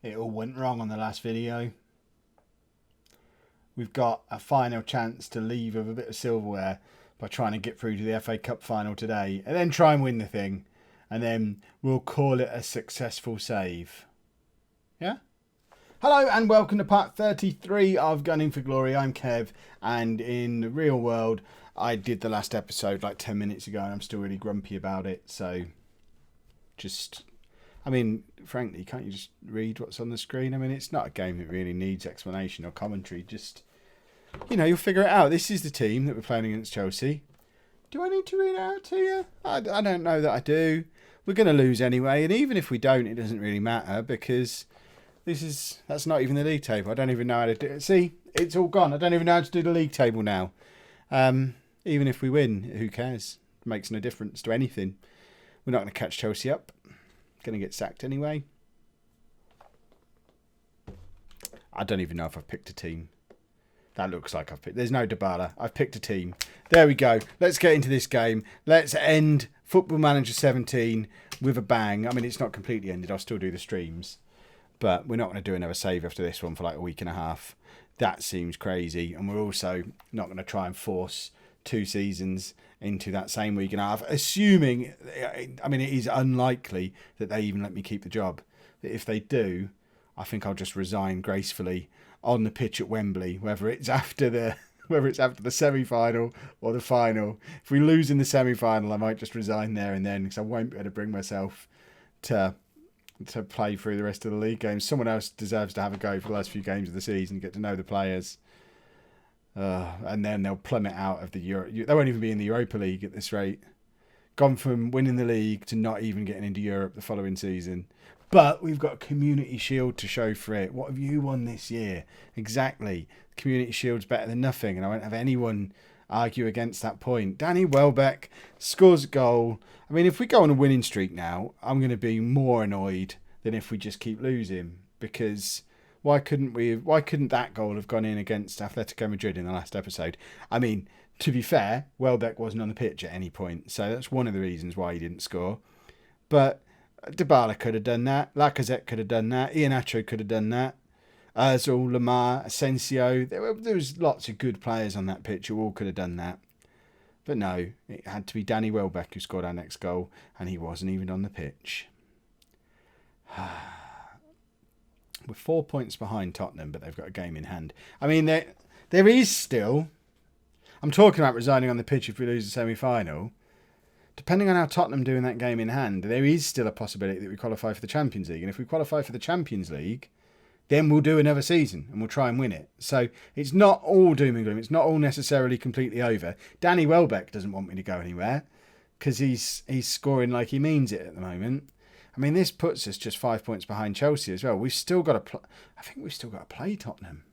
it all went wrong on the last video. We've got a final chance to leave with a bit of silverware by trying to get through to the FA Cup final today and then try and win the thing. And then we'll call it a successful save. Yeah? Hello and welcome to part 33 of Gunning for Glory. I'm Kev, and in the real world, I did the last episode like 10 minutes ago and I'm still really grumpy about it. So frankly, can't you just read what's on the screen? I mean, it's not a game that really needs explanation or commentary. Just, you'll figure it out. This is the team that we're playing against Chelsea. Do I need to read it out to you? I don't know that I do. We're going to lose anyway, and even if we don't, it doesn't really matter because that's not even the league table. I don't even know how to do it. See, it's all gone. I don't even know how to do the league table now. Even if we win, who cares? It makes no difference to anything. We're not going to catch Chelsea up. Going to get sacked anyway. I don't even know if I've picked a team. That looks like I've picked. There's no Dybala. I've picked a team. There we go. Let's get into this game. Let's end Football Manager 17 with a bang. I mean, it's not completely ended. I'll still do the streams. But we're not going to do another save after this one for like a week and a half. That seems crazy. And we're also not going to try and force 2 seasons into that same week and a half, assuming, I mean, it is unlikely that they even let me keep the job. If they do, I think I'll just resign gracefully on the pitch at Wembley, whether it's after the semi-final or the final. If we lose in the semi-final, I might just resign there and then because I won't be able to bring myself to play through the rest of the league games. Someone else deserves to have a go for the last few games of the season, get to know the players. And then they'll plummet out of the Euro. They won't even be in the Europa League at this rate. Gone from winning the league to not even getting into Europe the following season. But we've got a Community Shield to show for it. What have you won this year? Exactly. Community Shield's better than nothing, and I won't have anyone argue against that point. Danny Welbeck scores a goal. I mean, if we go on a winning streak now, I'm going to be more annoyed than if we just keep losing, because why couldn't that goal have gone in against Atletico Madrid in the last episode? I mean, to be fair, Welbeck wasn't on the pitch at any point, so that's one of the reasons why he didn't score. But Dybala could have done that. Lacazette could have done that. Iheanacho could have done that. Ozil, Lamar, Asensio. There was lots of good players on that pitch who all could have done that. But no, it had to be Danny Welbeck who scored our next goal, and he wasn't even on the pitch. We're 4 points behind Tottenham, but they've got a game in hand. I mean, there is still... I'm talking about resigning on the pitch if we lose the semi-final. Depending on how Tottenham do in that game in hand, there is still a possibility that we qualify for the Champions League. And if we qualify for the Champions League, then we'll do another season and we'll try and win it. So it's not all doom and gloom. It's not all necessarily completely over. Danny Welbeck doesn't want me to go anywhere because he's scoring like he means it at the moment. I mean, this puts us just 5 points behind Chelsea as well. We've still got to I think we've still got to play Tottenham.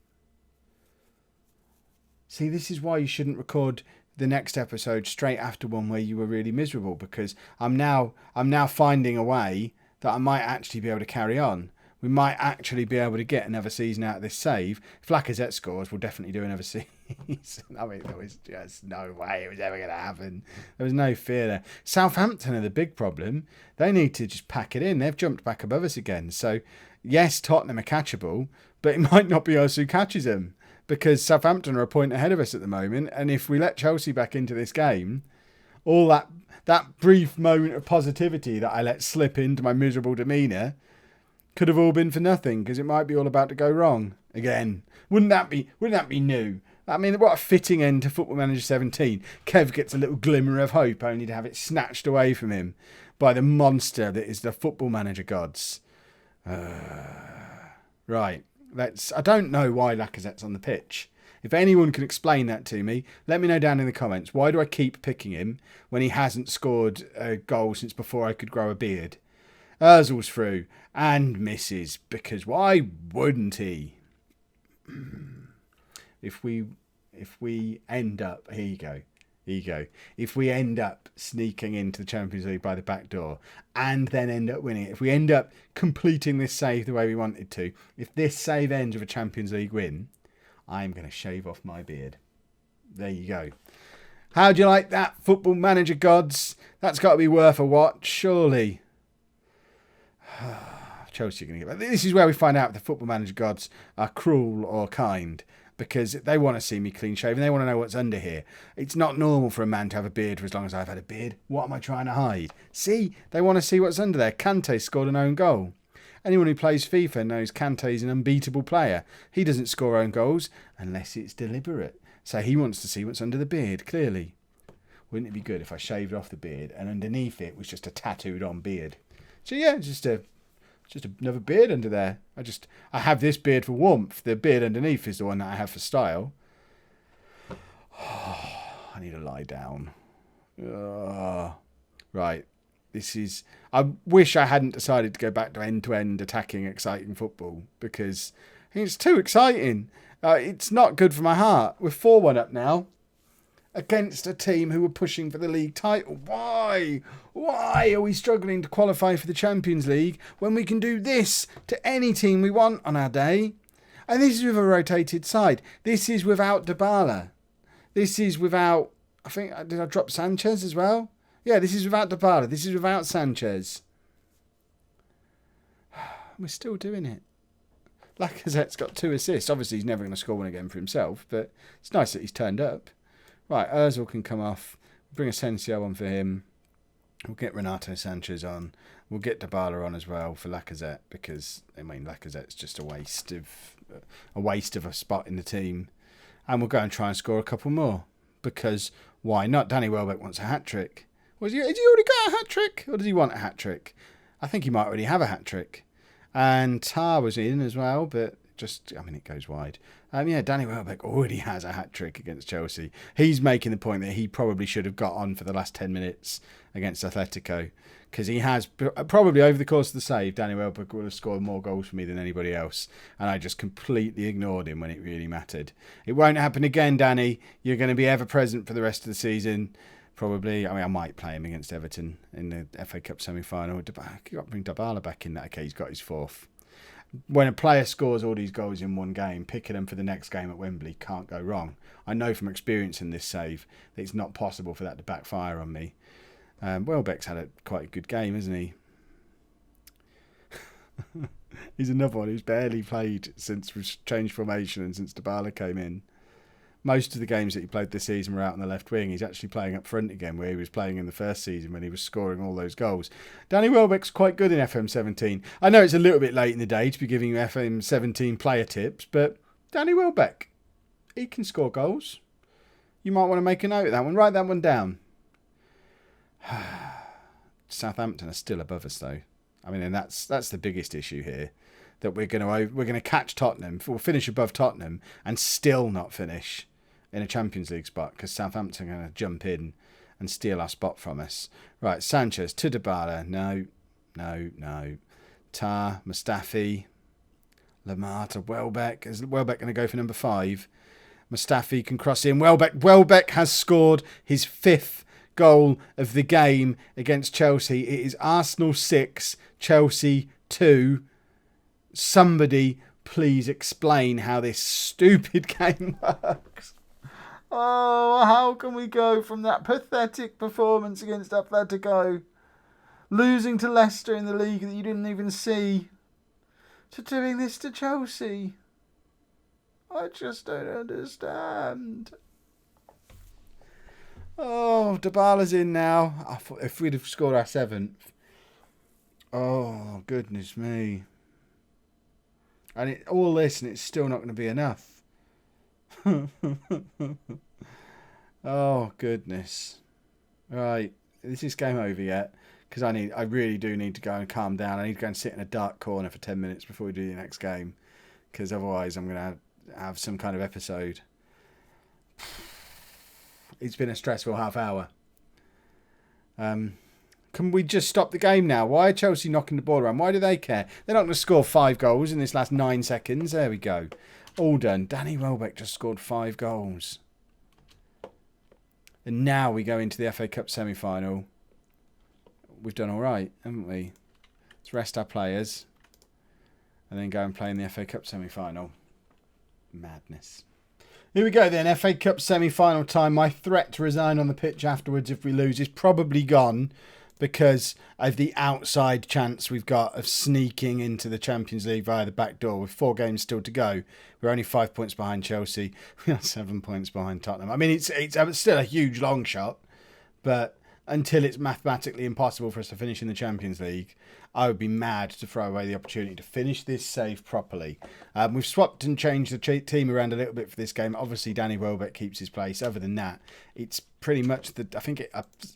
See, this is why you shouldn't record the next episode straight after one where you were really miserable, because I'm now finding a way that I might actually be able to carry on. We might actually be able to get another season out of this save. If Lacazette scores, we'll definitely do another season. I mean, there was just no way it was ever going to happen. There was no fear there. Southampton are the big problem. They need to just pack it in. They've jumped back above us again. So, yes, Tottenham are catchable, but it might not be us who catches them, because Southampton are a point ahead of us at the moment. And if we let Chelsea back into this game, all that brief moment of positivity that I let slip into my miserable demeanour could have all been for nothing, because it might be all about to go wrong again. Wouldn't that be new? I mean, what a fitting end to Football Manager 17. Kev gets a little glimmer of hope, only to have it snatched away from him by the monster that is the Football Manager gods. Right. I don't know why Lacazette's on the pitch. If anyone can explain that to me, let me know down in the comments. Why do I keep picking him when he hasn't scored a goal since before I could grow a beard? Ozil's through and misses, because why wouldn't he? If we end up, here you go. If we end up sneaking into the Champions League by the back door and then end up winning it, if we end up completing this save the way we wanted to, if this save ends with a Champions League win, I'm going to shave off my beard. There you go. How do you like that, Football Manager gods? That's got to be worth a watch, surely. Chelsea are going to get back. This is where we find out if the Football Manager gods are cruel or kind, because they want to see me clean shaven. They want to know what's under here. It's not normal for a man to have a beard for as long as I've had a beard. What am I trying to hide? See, they want to see what's under there. Kante scored an own goal. Anyone who plays FIFA knows Kante is an unbeatable player. He doesn't score own goals unless it's deliberate. So he wants to see what's under the beard, clearly. Wouldn't it be good if I shaved off the beard and underneath it was just a tattooed on beard? So yeah, just another beard under there. I have this beard for warmth. The beard underneath is the one that I have for style. Oh, I need to lie down. Right. I wish I hadn't decided to go back to end-to-end attacking, exciting football, because it's too exciting. It's not good for my heart. We're 4-1 up now against a team who were pushing for the league title. Why? Why are we struggling to qualify for the Champions League when we can do this to any team we want on our day? And this is with a rotated side. This is without Dybala. This is without... did I drop Sanchez as well? Yeah, this is without Dybala. This is without Sanchez. We're still doing it. Lacazette's got 2 assists. Obviously, he's never going to score one again for himself, but it's nice that he's turned up. Right, Ozil can come off. Bring Asensio on for him. We'll get Renato Sanchez on. We'll get Dybala on as well for Lacazette, because Lacazette's just a waste of a spot in the team. And we'll go and try and score a couple more, because why not? Danny Welbeck wants a hat trick. Has he already got a hat trick, or does he want a hat trick? I think he might already have a hat trick. And Tar was in as well, but it goes wide. Danny Welbeck already has a hat trick against Chelsea. He's making the point that he probably should have got on for the last 10 minutes against Atletico, because he has probably over the course of the save, Danny Welbeck would have scored more goals for me than anybody else, and I just completely ignored him when it really mattered. It won't happen again, Danny. You're going to be ever present for the rest of the season. Probably. I might play him against Everton in the FA Cup semi-final. You've got to bring Dybala back in that case. He's got his 4th. When a player scores all these goals in one game, picking them for the next game at Wembley can't go wrong. I know from experience in this save that it's not possible for that to backfire on me. Welbeck's had quite a good game, hasn't he? He's another one who's barely played since we've changed formation and since Dybala came in. Most of the games that he played this season were out on the left wing. He's actually playing up front again, where he was playing in the first season when he was scoring all those goals. Danny Welbeck's quite good in FM17. I know it's a little bit late in the day to be giving you FM17 player tips, but Danny Welbeck, he can score goals. You might want to make a note of that one. Write that one down. Southampton are still above us, though. And that's the biggest issue here. That we're going to catch Tottenham. We'll finish above Tottenham and still not finish in a Champions League spot, because Southampton are going to jump in and steal our spot from us. Right, Sanchez to Dybala. No. Tar, Mustafi, Lamar to Welbeck. Is Welbeck going to go for number 5? Mustafi can cross in. Welbeck has scored his 5th goal of the game against Chelsea. It is Arsenal 6, Chelsea 2. Somebody please explain how this stupid game works. Oh, how can we go from that pathetic performance against Atletico, losing to Leicester in the league that you didn't even see, to doing this to Chelsea? I just don't understand. Oh, Dybala's in now. I thought if we'd have scored our 7th. Oh, goodness me. And all this, and it's still not going to be enough. Oh, goodness. Right. Is this game over yet? Because I really do need to go and calm down. I need to go and sit in a dark corner for 10 minutes before we do the next game. Because otherwise I'm going to have some kind of episode. It's been a stressful half hour. Can we just stop the game now? Why are Chelsea knocking the ball around? Why do they care? They're not going to score 5 goals in this last 9 seconds. There we go. All done. Danny Welbeck just scored 5 goals. And now we go into the FA Cup semi-final. We've done all right, haven't we? Let's rest our players. And then go and play in the FA Cup semi-final. Madness. Here we go then. FA Cup semi-final time. My threat to resign on the pitch afterwards if we lose is probably gone. because of the outside chance we've got of sneaking into the Champions League via the back door with 4 games still to go. We're only 5 points behind Chelsea. We are 7 points behind Tottenham. I mean, it's still a huge long shot, but until it's mathematically impossible for us to finish in the Champions League, I would be mad to throw away the opportunity to finish this save properly. We've swapped and changed the team around a little bit for this game. Obviously, Danny Welbeck keeps his place. Other than that, it's pretty much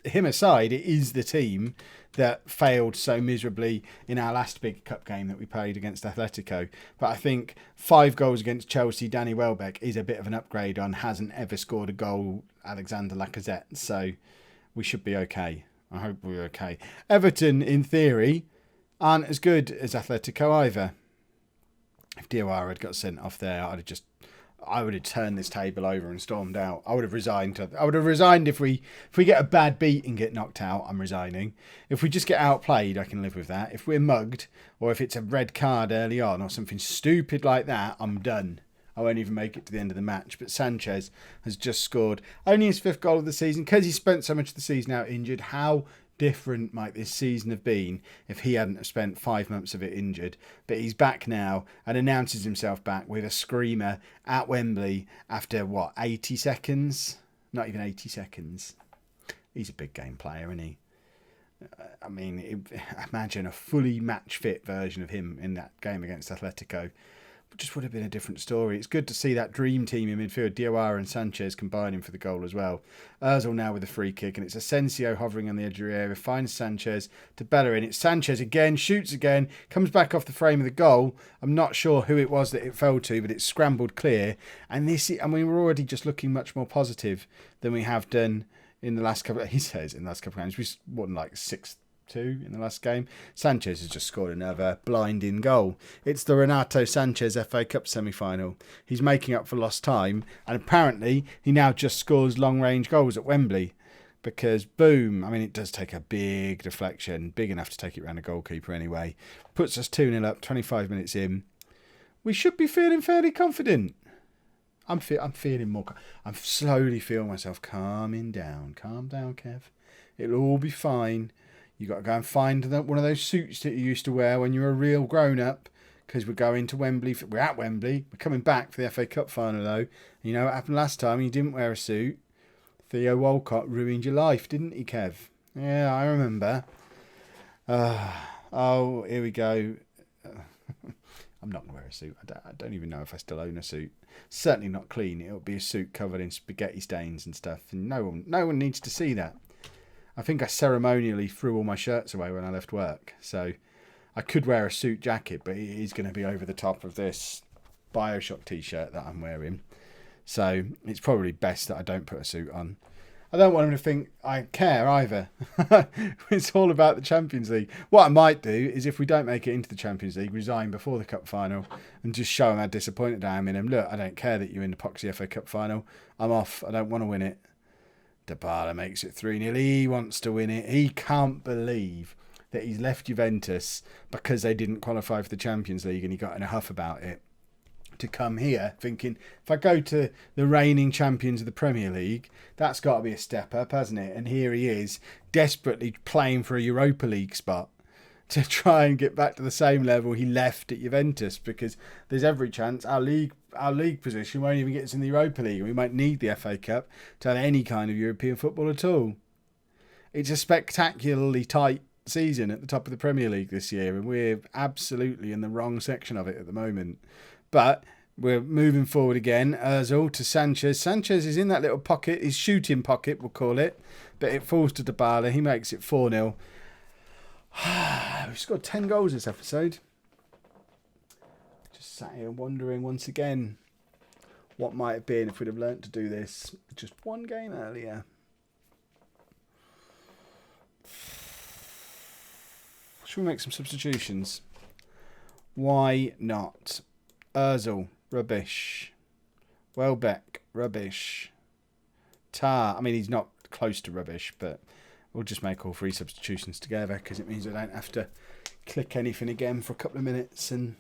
him aside, it is the team that failed so miserably in our last big cup game that we played against Atletico. But I think 5 goals against Chelsea, Danny Welbeck is a bit of an upgrade on hasn't ever scored a goal, Alexander Lacazette. So we should be okay. I hope we're okay. Everton, in theory, aren't as good as Atletico either. If Diawara had got sent off there, I would have turned this table over and stormed out. I would have resigned. I would have resigned if we get a bad beat and get knocked out. I'm resigning. If we just get outplayed, I can live with that. If we're mugged, or if it's a red card early on, or something stupid like that, I'm done. I won't even make it to the end of the match. But Sanchez has just scored only his 5th goal of the season because he spent so much of the season out injured. How different might this season have been if he hadn't have spent 5 months of it injured? But he's back now and announces himself back with a screamer at Wembley after 80 seconds? Not even 80 seconds. He's a big game player, isn't he? I mean, imagine a fully match fit version of him in that game against Atletico. Just would have been a different story. It's good to see that dream team in midfield, Diawara and Sanchez, combining for the goal as well. Ozil now with a free kick, and it's Asensio hovering on the edge of the area, finds Sanchez to Bellerin. It's Sanchez again, shoots again, comes back off the frame of the goal. I'm not sure who it was that it fell to, but it's scrambled clear. And we're already just looking much more positive than we have done in the last couple. He says in the last couple of games, we won like 6-2 in the last game. Sanchez has just scored another blinding goal. It's the Renato Sanchez FA Cup semi-final. He's making up for lost time, and apparently he now just scores long-range goals at Wembley because, boom, I mean, it does take a big deflection, big enough to take it around a goalkeeper anyway. Puts us 2-0 up, 25 minutes in. We should be feeling fairly confident. I'm feeling more. I'm slowly feeling myself calming down. Calm down, Kev. It'll all be fine. You got to go and find one of those suits that you used to wear when you were a real grown-up, because we're going to Wembley. We're at Wembley. We're coming back for the FA Cup final, though. You know what happened last time? You didn't wear a suit. Theo Walcott ruined your life, didn't he, Kev? Yeah, I remember. Here we go. I'm not going to wear a suit. I don't even know if I still own a suit. Certainly not clean. It'll be a suit covered in spaghetti stains and stuff. And no one needs to see that. I think I ceremonially threw all my shirts away when I left work. So I could wear a suit jacket, but it is going to be over the top of this Bioshock t-shirt that I'm wearing. So it's probably best that I don't put a suit on. I don't want him to think I care either. It's all about the Champions League. What I might do is, if we don't make it into the Champions League, resign before the Cup final and just show him how disappointed I am in him. Look, I don't care that you're in the Epoxy FA Cup final. I'm off. I don't want to win it. Dybala makes it 3-0. He wants to win it. He can't believe that he's left Juventus because they didn't qualify for the Champions League, and he got in a huff about it, to come here thinking, if I go to the reigning champions of the Premier League, that's got to be a step up, hasn't it? And here he is, desperately playing for a Europa League spot to try and get back to the same level he left at Juventus, because there's every chance our league position won't even get us in the Europa League, and we might need the FA Cup to have any kind of European football at all. It's a spectacularly tight season at the top of the Premier League this year, and we're absolutely in the wrong section of it at the moment. But we're moving forward again. Ozil to Sanchez. Sanchez is in that little pocket, his shooting pocket, we'll call it. But it falls to Dybala. He makes it 4-0. We've scored 10 goals this episode. Just sat here wondering once again what might have been if we'd have learnt to do this just one game earlier. Should we make some substitutions? Why not? Ozil, rubbish. Welbeck, rubbish. Tar, I mean, he's not close to rubbish, but we'll just make all 3 substitutions together, because it means I don't have to click anything again for a couple of minutes, and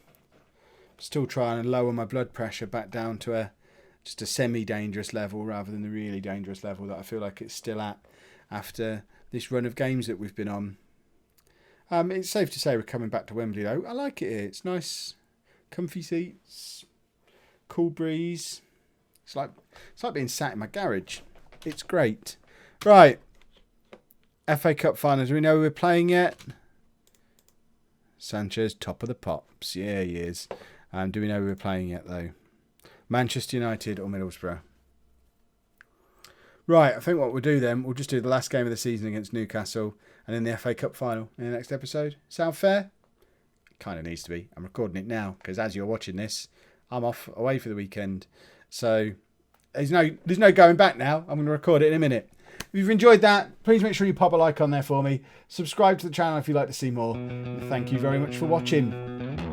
still trying to lower my blood pressure back down to just a semi-dangerous level rather than the really dangerous level that I feel like it's still at after this run of games that we've been on. It's safe to say we're coming back to Wembley though. I like it here. It's nice, comfy seats, cool breeze. It's like being sat in my garage. It's great. Right. FA Cup finals. Do we know who we're playing yet? Sanchez, top of the pops. Yeah, he is. Do we know who we're playing yet though? Manchester United or Middlesbrough? Right, I think what we'll do then, we'll just do the last game of the season against Newcastle and then the FA Cup final in the next episode. Sound fair? It kind of needs to be. I'm recording it now because as you're watching this, I'm off away for the weekend. So there's no going back now. I'm going to record it in a minute. If you've enjoyed that, please make sure you pop a like on there for me. Subscribe to the channel if you'd like to see more. Thank you very much for watching.